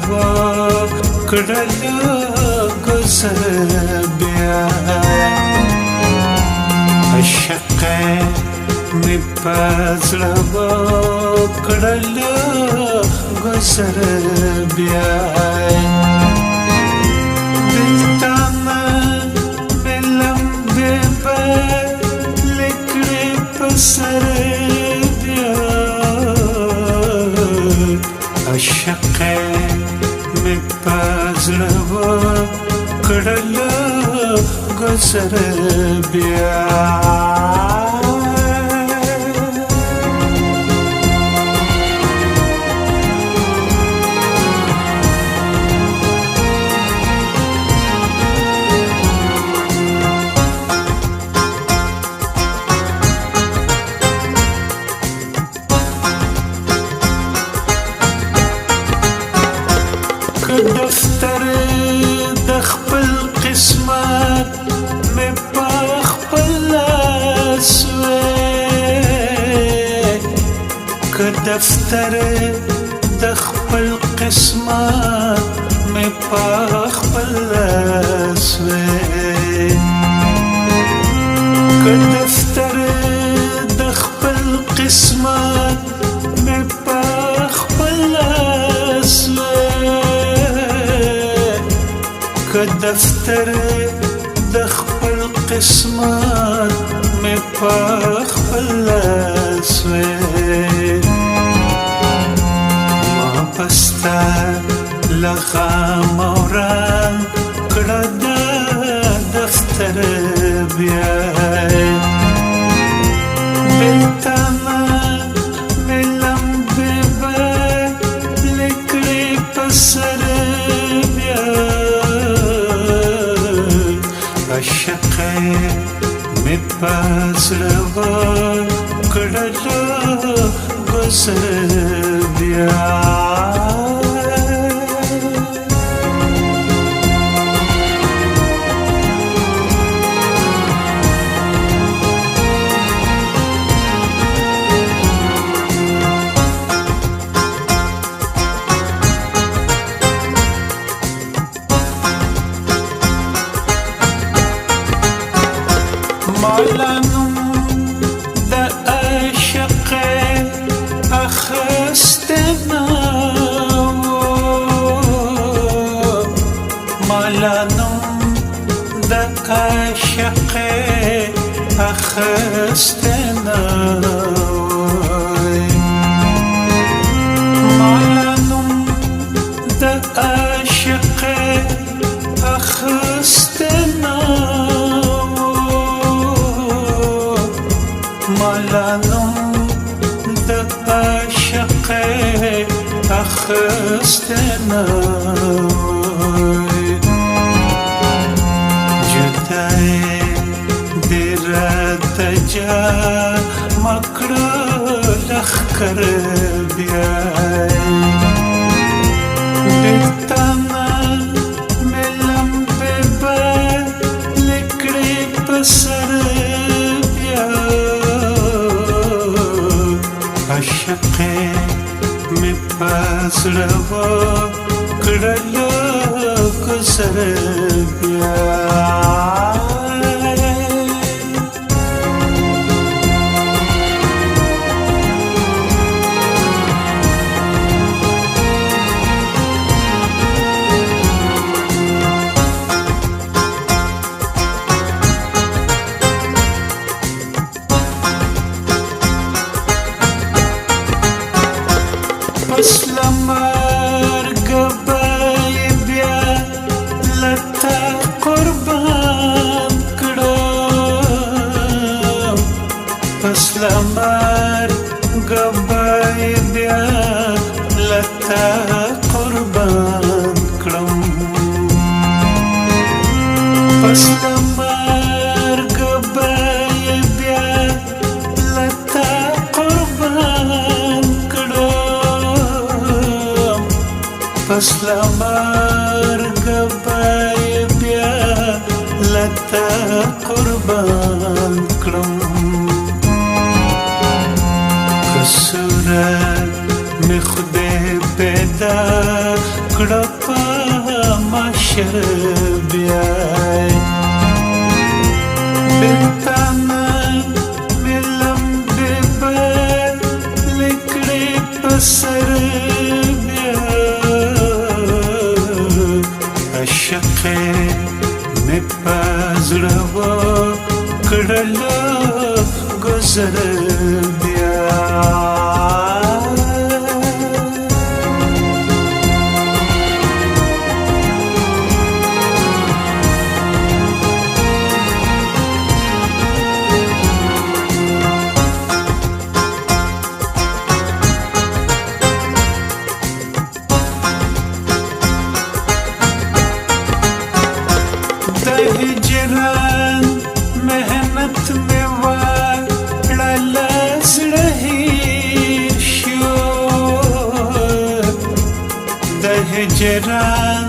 وکړل گذر بیا عشق می پزړه وکړل گذر بیا دلتانه ملم بیا لیکړې پسر بیا عشق می پزړه وکړل گذر بیا دفتر د خپل قسمت مې په خپل لاس که دفتر د خپل قسمت مې په خپل لاس که دفتر د خپل قسمت مې په خپل لاس که دفتر د خپل قسمت مې په خپل لاس ما پستا لغام او رنګ کړه د دفتر بیا بلتانه مې لمبې به لیکړې په سر عشق می پزړه وکړل گذر بیا مالانم د عشق اخستنا مالانم د عشق اخستنا مالانم د عشق اخستنا مالانم د عشق اخستنا جدای دی راته جمع کړه لښکر بیا بېلتانه مې لمبې به لیکړې په سر عشق می پزړه وکړل گذر بیا پس لمرګ به بیا لته قربان کړم پس لمرګ به بیا لته قربان کړم پس لمرګ به بیا لته قربان پس لمرګ به بیا لته قربان کړم که صورت می خدای پیدا کړه په محشر بیا بلتانه ملم ببر لیکړې په سر بیا عشقې مې په زړه وکړله ګذر بیا هجران مهنت میں واړه زړه هیر شو د هجران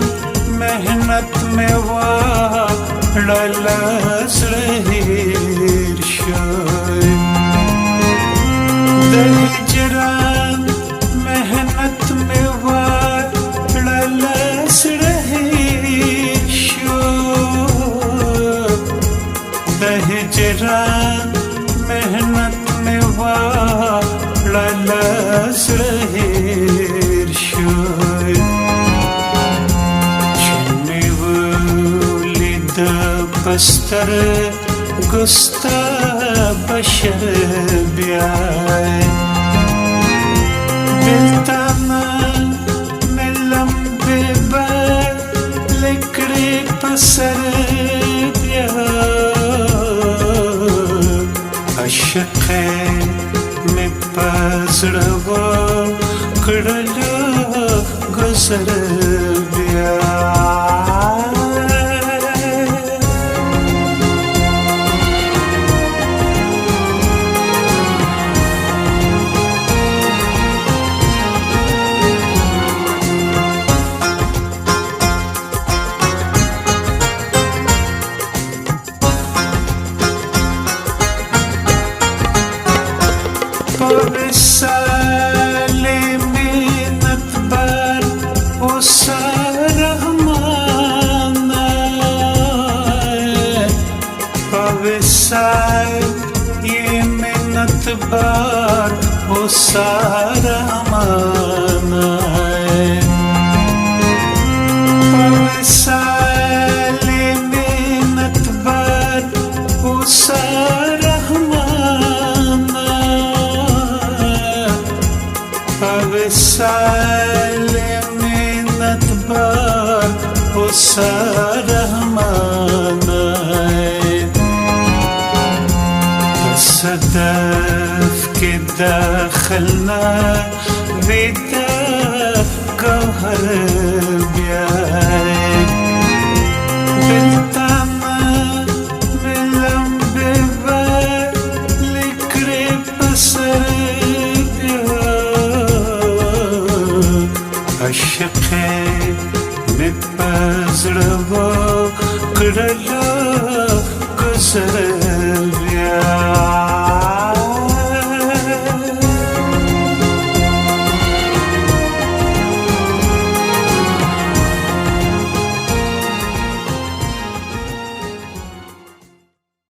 مهنت میں واړه زړه هیر شو د هجران مهنت میں واړه زړه هجران مهنت میں واړه زړه هیر شو چې مې ولید په سترګو ستا بشر بیا بېلتانه مې لمبې بر لیکړې په سر بیا عشقې مې په زړه وکړله ګذر بیا وصال منت بر رحمان وصال منت بر رحمان وصال منت بر وصال منت بر رحمان صدف کې داخلنا ویدا گوهر بیا بلتانه ملم ببر لیکړې په سر عشقې مې په زړه وکړله ګذر